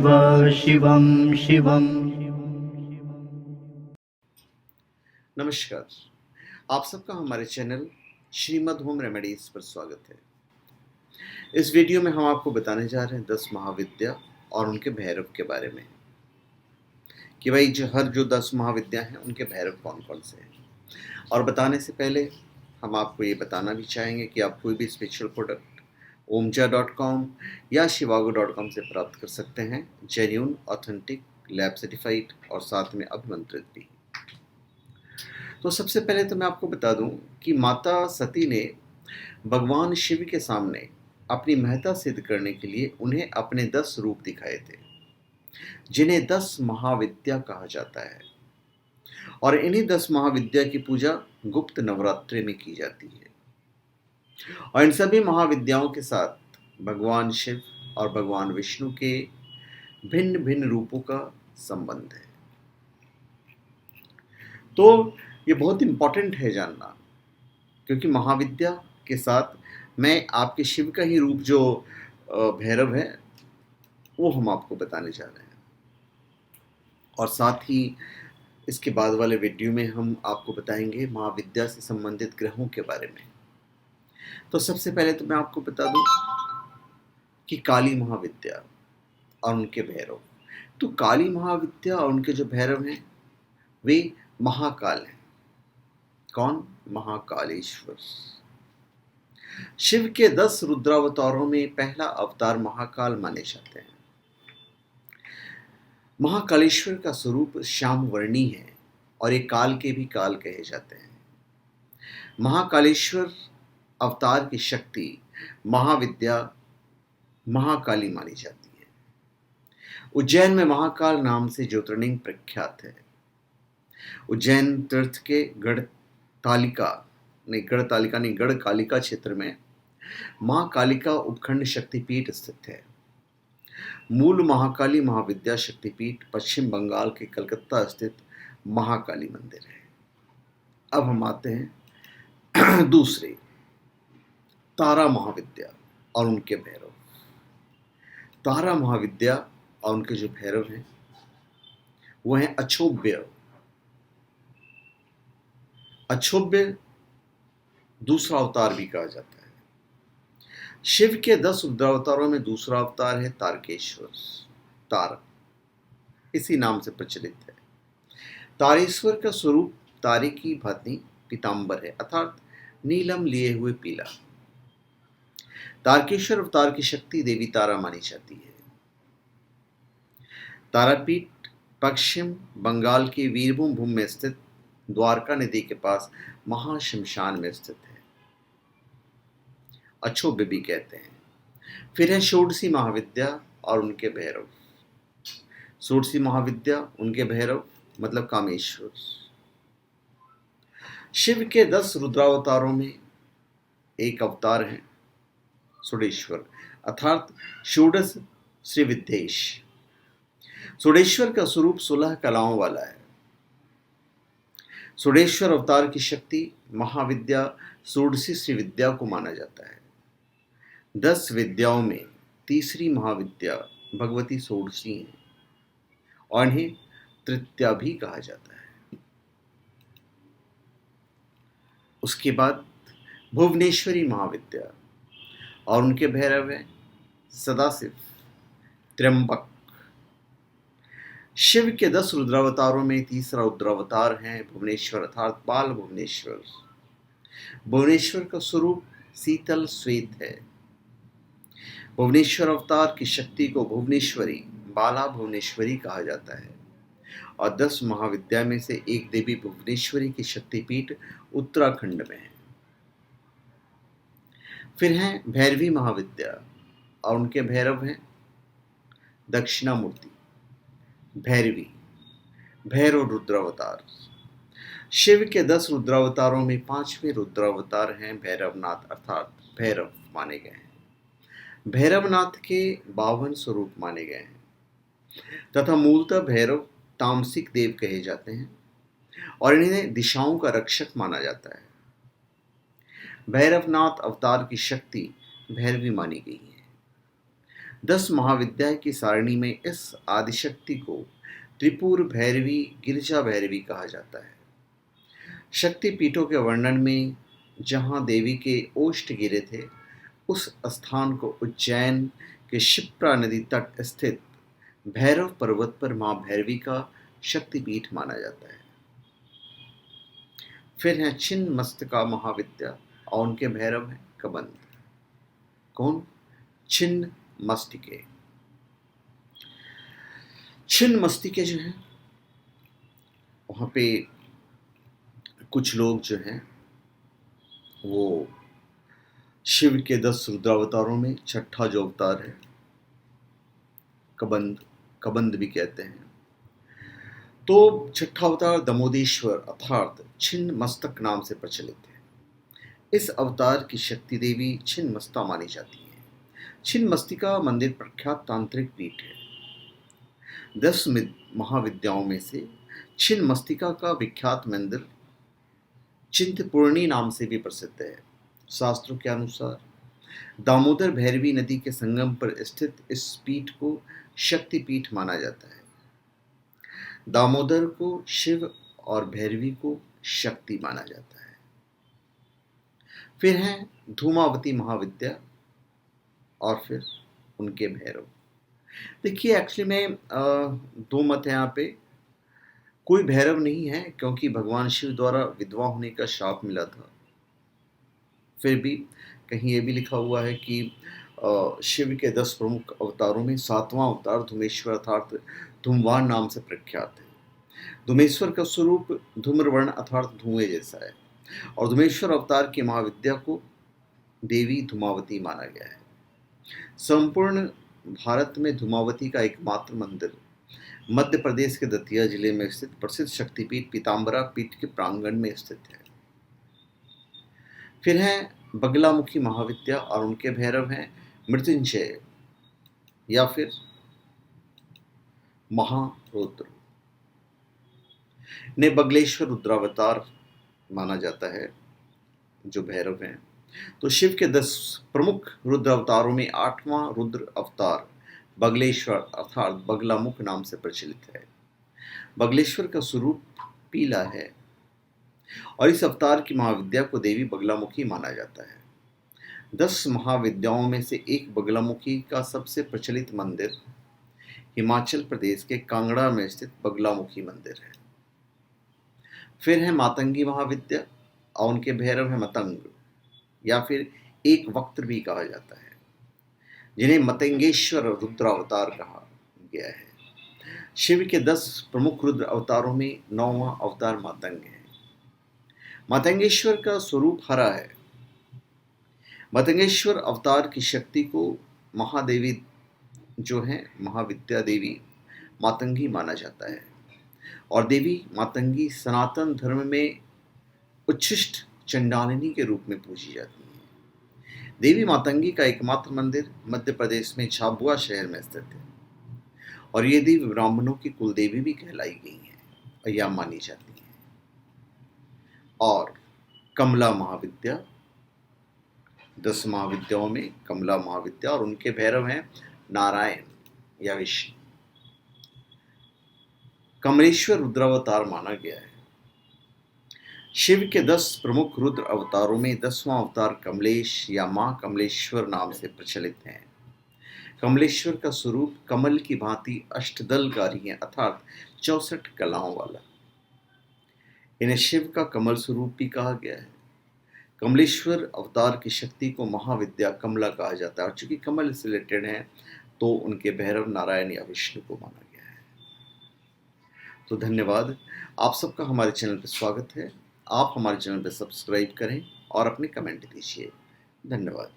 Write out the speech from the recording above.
शिवं शिवं। नमस्कार, आप सबका हमारे चैनल श्रीमद् होम रेमेडीज पर स्वागत है। इस वीडियो में हम आपको बताने जा रहे हैं 10 महाविद्या और उनके भैरव के बारे में कि भाई जो 10 महाविद्या हैं उनके भैरव कौन कौन से हैं। और बताने से पहले हम आपको ये बताना भी चाहेंगे कि आप कोई भी स्पिरिचुअल प्रोडक्ट omja.com या shivago.com से प्राप्त कर सकते हैं, जेन्युइन, ऑथेंटिक, लैब सर्टिफाइड और साथ में अभिमंत्रित भी। तो सबसे पहले तो मैं आपको बता दूं कि माता सती ने भगवान शिव के सामने अपनी महत्ता सिद्ध करने के लिए उन्हें अपने 10 रूप दिखाए थे, जिन्हें 10 महाविद्या कहा जाता है। और इन्हीं 10 महाविद्या की पूजा गुप्त नवरात्रि में की जाती है। और इन सभी महाविद्याओं के साथ भगवान शिव और भगवान विष्णु के भिन्न भिन्न रूपों का संबंध है। तो ये बहुत इंपॉर्टेंट है जानना, क्योंकि महाविद्या के साथ मैं आपके शिव का ही रूप जो भैरव है वो हम आपको बताने जा रहे हैं। और साथ ही इसके बाद वाले वीडियो में हम आपको बताएंगे महाविद्या से संबंधित ग्रहों के बारे में। तो सबसे पहले तो मैं आपको बता दूं कि काली महाविद्या और उनके भैरव। तो काली महाविद्या और उनके जो भैरव हैं वे महाकाल हैं। कौन? महाकालेश्वर। शिव के 10 रुद्रावतारों में पहला अवतार महाकाल माने जाते हैं। महाकालेश्वर का स्वरूप श्यामवर्णी है और ये काल के भी काल कहे जाते हैं। महाकालेश्वर अवतार की शक्ति महाविद्या महाकाली मानी जाती है। उज्जैन में महाकाल नाम से ज्योतिर्लिंग प्रख्यात है। उज्जैन तीर्थ के गढ़कालिका क्षेत्र में मां कालिका उपखंड शक्तिपीठ स्थित है। मूल महाकाली महाविद्या शक्तिपीठ पश्चिम बंगाल के कलकत्ता स्थित महाकाली मंदिर है। अब हम आते हैं दूसरे, तारा महाविद्या और उनके भैरव। तारा महाविद्या और उनके जो भैरव हैं वो हैं अक्षोभ्य। अक्षोभ्य दूसरा अवतार भी कहा जाता है। शिव के 10 रुद्रावतारों में दूसरा अवतार है तारकेश्वर। तारा इसी नाम से प्रचलित है। तारेश्वर का स्वरूप तारे की भांति पीतांबर है, अर्थात नीलम लिए हुए पीला। तारकेश्वर अवतार की शक्ति देवी तारा मानी जाती है। तारापीठ पश्चिम बंगाल के वीरभूम में स्थित द्वारका नदी के पास महाशमशान में स्थित है। अक्षोभ्य भी कहते हैं। फिर है षोडशी महाविद्या और उनके भैरव। षोडशी महाविद्या उनके भैरव मतलब कामेश्वर। शिव के 10 रुद्रावतारों में एक अवतार है षोडेश्वर, अर्थात षोडश श्री विद्येश। षोडेश्वर का स्वरूप 16 कलाओं वाला है। षोडेश्वर अवतार की शक्ति महाविद्या षोडशी श्री विद्या को माना जाता है। 10 विद्याओं में तीसरी महाविद्या भगवती षोडशी है और इन्हें तृतीया भी कहा जाता है। उसके बाद भुवनेश्वरी महाविद्या और उनके भैरव हैं सदाशिव, त्र्यंबक। शिव के 10 रुद्रावतारों में तीसरा रुद्रावतार है भुवनेश्वर, अर्थात बाल भुवनेश्वर। भुवनेश्वर का स्वरूप शीतल श्वेत है। भुवनेश्वर अवतार की शक्ति को भुवनेश्वरी, बाला भुवनेश्वरी कहा जाता है। और 10 महाविद्या में से एक देवी भुवनेश्वरी की शक्तिपीठ उत्तराखंड में है। फिर हैं भैरवी महाविद्या और उनके भैरव हैं दक्षिणामूर्ति, भैरवी, भैरव रुद्रावतार। शिव के 10 रुद्रावतारों में 5वें रुद्रावतार हैं भैरवनाथ, अर्थात भैरव माने गए हैं। भैरवनाथ के 52 स्वरूप माने गए हैं तथा मूलतः भैरव तामसिक देव कहे जाते हैं और इन्हें दिशाओं का रक्षक माना जाता है। भैरवनाथ अवतार की शक्ति भैरवी मानी गई है। 10 महाविद्या की सारणी में इस आदिशक्ति को त्रिपुर भैरवी, गिरिजा भैरवी कहा जाता है। शक्ति पीठों के वर्णन में जहाँ देवी के ओष्ठ गिरे थे, उस स्थान को उज्जैन के शिप्रा नदी तट स्थित भैरव पर्वत पर मां भैरवी का शक्तिपीठ माना जाता है। फिर हैं छिन्न मस्तिका महाविद्या और उनके भैरव हैं कबंध। कौन? छिन्न मस्तिके। छिन्न मस्तिके जो हैं, वहां पे कुछ लोग जो हैं वो शिव के 10 रुद्रावतारों में छठा जो अवतार है कबंध, कबंध भी कहते हैं, तो छठा अवतार दमोदेश्वर अर्थात छिन्न मस्तक नाम से प्रचलित है। इस अवतार की शक्ति देवी छिन्न मस्ता मानी जाती है। छिन्न मस्तिका मंदिर प्रख्यात तांत्रिक पीठ है। 10 महाविद्याओं में से छिन्न मस्तिका का विख्यात मंदिर चिंतपूर्णी नाम से भी प्रसिद्ध है। शास्त्रों के अनुसार दामोदर भैरवी नदी के संगम पर स्थित इस पीठ को शक्तिपीठ माना जाता है। दामोदर को शिव और भैरवी को शक्ति माना जाता है। फिर हैं धूमावती महाविद्या और फिर उनके भैरव। देखिए, एक्चुअली में दो मत है यहाँ पे। कोई भैरव नहीं है क्योंकि भगवान शिव द्वारा विधवा होने का शाप मिला था। फिर भी कहीं ये भी लिखा हुआ है कि शिव के 10 प्रमुख अवतारों में 7वां अवतार धूमेश्वर अर्थात धूमवान नाम से प्रख्यात है। धूमेश्वर का स्वरूप धूम्रवर्ण अर्थात धुएं जैसा है और धूमेश्वर अवतार की महाविद्या को देवी धूमावती माना गया है। संपूर्ण भारत में धूमावती का एकमात्र मंदिर मध्य प्रदेश के दतिया जिले में स्थित प्रसिद्ध शक्तिपीठ पीताम्बरा पीठ के प्रांगण में स्थित है। फिर हैं बगलामुखी महाविद्या और उनके भैरव हैं मृत्युंजय या फिर महारुद्र। ने बगलेश्वर रुद्रावतार माना जाता है जो भैरव हैं। तो शिव के 10 प्रमुख रुद्र अवतारों में 8वां रुद्र अवतार बगलेश्वर अर्थात बगलामुख नाम से प्रचलित है। बगलेश्वर का स्वरूप पीला है और इस अवतार की महाविद्या को देवी बगलामुखी माना जाता है। 10 महाविद्याओं में से एक बगलामुखी का सबसे प्रचलित मंदिर हिमाचल प्रदेश के कांगड़ा में स्थित बगलामुखी मंदिर है। फिर है मातंगी महाविद्या और उनके भैरव है मतंग या फिर एक वक्त्र भी कहा जाता है, जिन्हें मतंगेश्वर रुद्रावतार कहा गया है। शिव के 10 प्रमुख रुद्र अवतारों में 9वां अवतार मातंग है। मातंगेश्वर का स्वरूप हरा है। मतंगेश्वर अवतार की शक्ति को महादेवी जो है महाविद्या देवी मातंगी माना जाता है और देवी मातंगी सनातन धर्म में उच्छिष्ट चंडालिनी के रूप में पूजी जाती है। देवी मातंगी का एकमात्र मंदिर मध्य प्रदेश में झाबुआ शहर में स्थित है और ये देवी ब्राह्मणों की कुलदेवी भी कहलाई गई है या मानी जाती है। और कमला महाविद्या, 10 महाविद्याओं में कमला महाविद्या और उनके भैरव हैं नारायण या विष्णु। कमलेश्वर रुद्रावतार माना गया है। शिव के 10 प्रमुख रुद्र अवतारों में 10वां अवतार कमलेश या मां कमलेश्वर नाम से प्रचलित है। कमलेश्वर का स्वरूप कमल की भांति अष्टदलकारी है अर्थात 64 कलाओं वाला। इन्हें शिव का कमल स्वरूप भी कहा गया है। कमलेश्वर अवतार की शक्ति को महाविद्या कमला कहा जाता है और चूंकि कमल से रिलेटेड है तो उनके भैरव नारायण या विष्णु को माना गया है। तो धन्यवाद, आप सबका हमारे चैनल पर स्वागत है। आप हमारे चैनल पर सब्सक्राइब करें और अपने कमेंट दीजिए। धन्यवाद।